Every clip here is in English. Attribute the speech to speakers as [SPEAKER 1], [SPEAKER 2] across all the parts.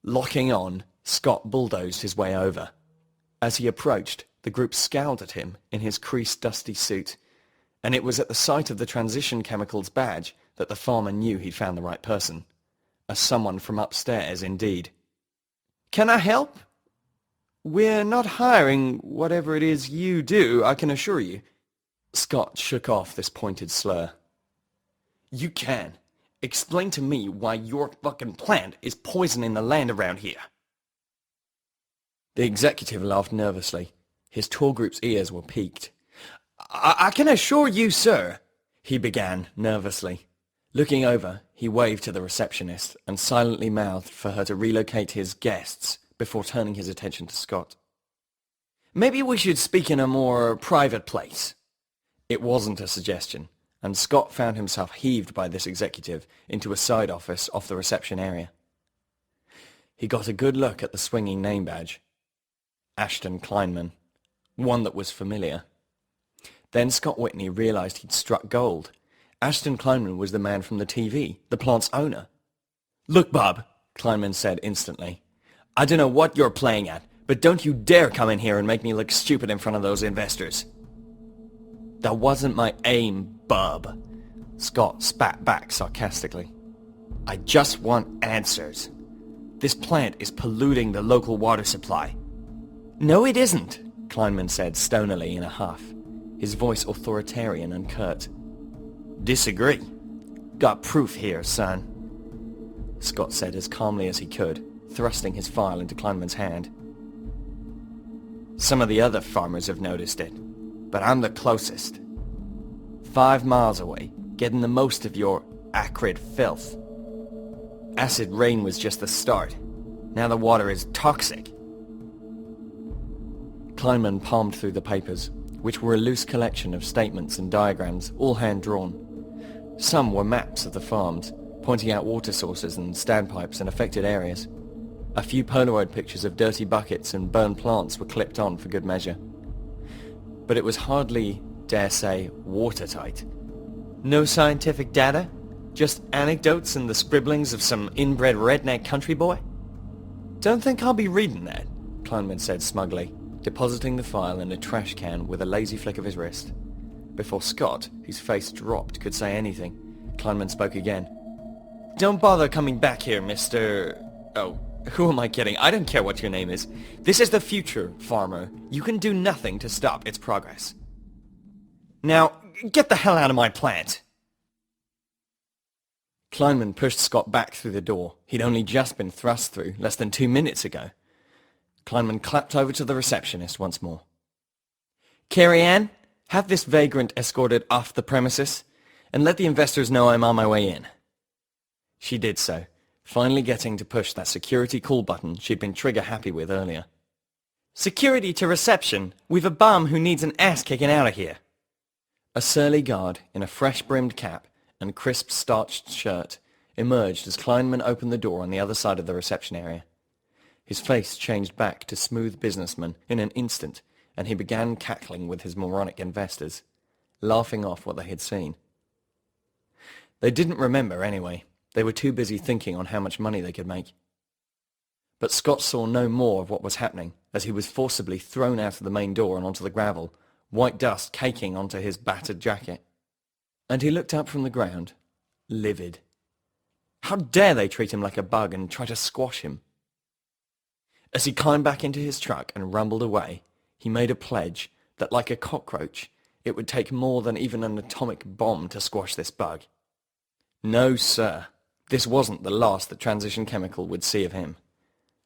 [SPEAKER 1] Locking on, Scott bulldozed his way over. As he approached, the group scowled at him in his creased, dusty suit, and it was at the sight of the transition chemicals badge that the farmer knew he'd found the right person. A someone from upstairs, indeed. "Can I help?" "We're not hiring whatever it is you do, I can assure you." Scott shook off this pointed slur. "You can. Explain to me why your fucking plant is poisoning the land around here." The executive laughed nervously. His tour group's ears were peaked. I can assure you, sir," he began nervously. Looking over, he waved to the receptionist and silently mouthed for her to relocate his guests before turning his attention to Scott. "Maybe we should speak in a more private place." It wasn't a suggestion, and Scott found himself heaved by this executive into a side office off the reception area. He got a good look at the swinging name badge. Ashton Kleinman. One that was familiar. Then Scott Whitney realized he'd struck gold. Ashton Kleinman was the man from the TV, the plant's owner. "Look, Bob," Kleinman said instantly. "I don't know what you're playing at, but don't you dare come in here and make me look stupid in front of those investors." "That wasn't my aim, bub," Scott spat back sarcastically. "I just want answers. This plant is polluting the local water supply." "No, it isn't," Kleinman said stonily in a huff, his voice authoritarian and curt. "Disagree. Got proof here, son," Scott said as calmly as he could, thrusting his file into Kleinman's hand. "Some of the other farmers have noticed it, but I'm the closest. 5 miles away, getting the most of your acrid filth. Acid rain was just the start. Now the water is toxic." Kleinman palmed through the papers, which were a loose collection of statements and diagrams, all hand-drawn. Some were maps of the farms, pointing out water sources and standpipes in affected areas. A few Polaroid pictures of dirty buckets and burned plants were clipped on for good measure. But it was hardly, dare say, watertight. "No scientific data? Just anecdotes and the scribblings of some inbred redneck country boy?" "Don't think I'll be reading that," Kleinman said smugly, depositing the file in a trash can with a lazy flick of his wrist. Before Scott, whose face dropped, could say anything, Kleinman spoke again. "Don't bother coming back here, Mr... Oh, who am I kidding? I don't care what your name is. This is the future, farmer. You can do nothing to stop its progress. Now, get the hell out of my plant!" Kleinman pushed Scott back through the door. He'd only just been thrust through less than 2 minutes ago. Kleinman clapped over to the receptionist once more. "Carrie Ann, have this vagrant escorted off the premises, and let the investors know I'm on my way in." She did so, finally getting to push that security call button she'd been trigger-happy with earlier. "Security to reception. We've a bum who needs an ass kicking out of here." A surly guard in a fresh-brimmed cap and crisp starched shirt emerged as Kleinman opened the door on the other side of the reception area. His face changed back to smooth businessman in an instant, and he began cackling with his moronic investors, laughing off what they had seen. They didn't remember anyway. They were too busy thinking on how much money they could make. But Scott saw no more of what was happening as he was forcibly thrown out of the main door and onto the gravel, white dust caking onto his battered jacket. And he looked up from the ground, livid. How dare they treat him like a bug and try to squash him? As he climbed back into his truck and rumbled away, he made a pledge that, like a cockroach, it would take more than even an atomic bomb to squash this bug. No, sir. This wasn't the last that Transition Chemical would see of him.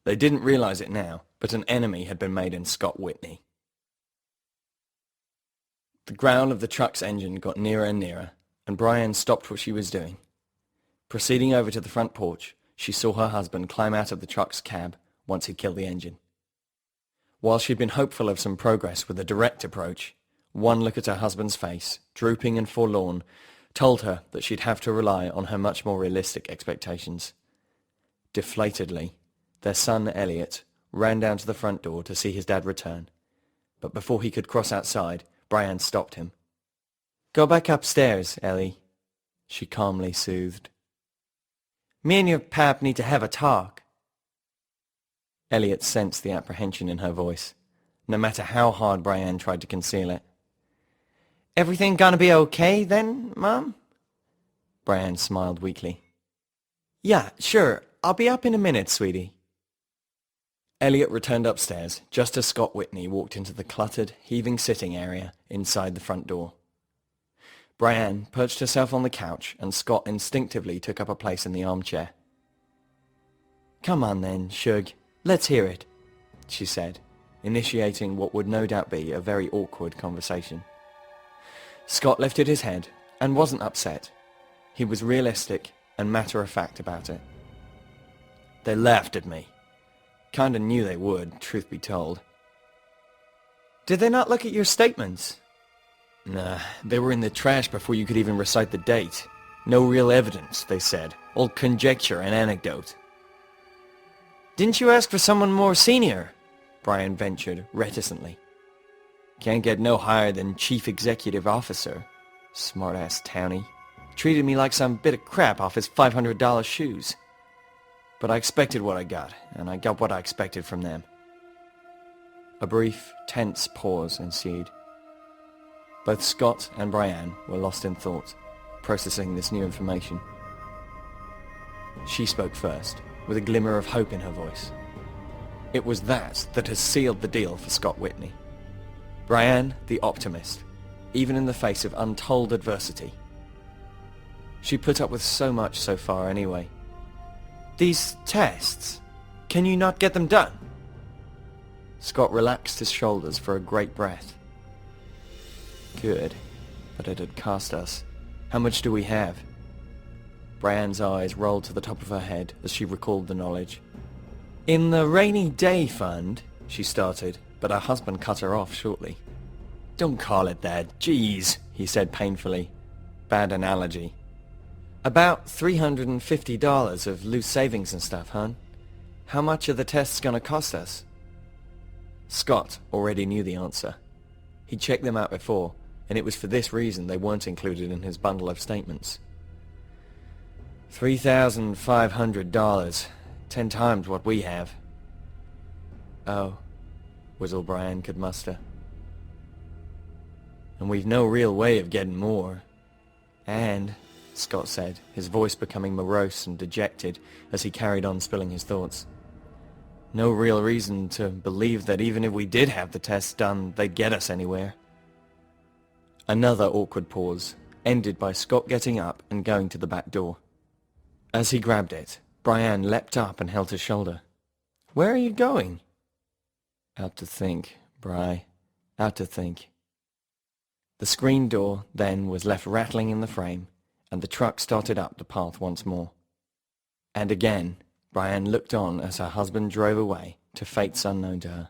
[SPEAKER 1] They didn't realize it now, but an enemy had been made in Scott Whitney. The growl of the truck's engine got nearer and nearer, and Brian stopped what she was doing. Proceeding over to the front porch, she saw her husband climb out of the truck's cab once he'd killed the engine. While she'd been hopeful of some progress with a direct approach, one look at her husband's face, drooping and forlorn, told her that she'd have to rely on her much more realistic expectations. Deflatedly, their son Elliot ran down to the front door to see his dad return, but before he could cross outside, Brian stopped him. "Go back upstairs, Ellie," she calmly soothed. "Me and your pap need to have a talk." Elliot sensed the apprehension in her voice, no matter how hard Brienne tried to conceal it. "Everything gonna be okay then, Mom?" Brienne smiled weakly. "Yeah, sure. I'll be up in a minute, sweetie." Elliot returned upstairs just as Scott Whitney walked into the cluttered, heaving sitting area inside the front door. Brienne perched herself on the couch and Scott instinctively took up a place in the armchair. "Come on then, Shug. Let's hear it," she said, initiating what would no doubt be a very awkward conversation. Scott lifted his head and wasn't upset. He was realistic and matter-of-fact about it. "They laughed at me. Kinda knew they would, truth be told." "Did they not look at your statements?" "Nah, they were in the trash before you could even recite the date. No real evidence, they said. All conjecture and anecdote." "Didn't you ask for someone more senior?" Brian ventured reticently. "Can't get no higher than Chief Executive Officer. Smart-ass townie. Treated me like some bit of crap off his $500 shoes. But I expected what I got, and I got what I expected from them." A brief, tense pause ensued. Both Scott and Brienne were lost in thought, processing this new information. She spoke first, with a glimmer of hope in her voice. It was that had sealed the deal for Scott Whitney. Brienne, the optimist, even in the face of untold adversity. She put up with so much so far anyway. "These tests, can you not get them done?" Scott relaxed his shoulders for a great breath. "Good, but it had cost us. How much do we have?" Brienne's eyes rolled to the top of her head as she recalled the knowledge. "In the rainy day fund," she started, but her husband cut her off shortly. "Don't call it that, jeez," he said painfully. "Bad analogy. About $350 of loose savings and stuff, hon. How much are the tests gonna cost us?" Scott already knew the answer. He'd checked them out before, and it was for this reason they weren't included in his bundle of statements. $3,500, 10 times what we have." "Oh," was all Brian could muster. "And we've no real way of getting more. And," Scott said, his voice becoming morose and dejected as he carried on spilling his thoughts, "no real reason to believe that even if we did have the tests done, they'd get us anywhere." Another awkward pause, ended by Scott getting up and going to the back door. As he grabbed it, Brienne leapt up and held his shoulder. "Where are you going?" "Out to think, Bri. Out to think." The screen door then was left rattling in the frame, and the truck started up the path once more. And again, Brienne looked on as her husband drove away to fates unknown to her.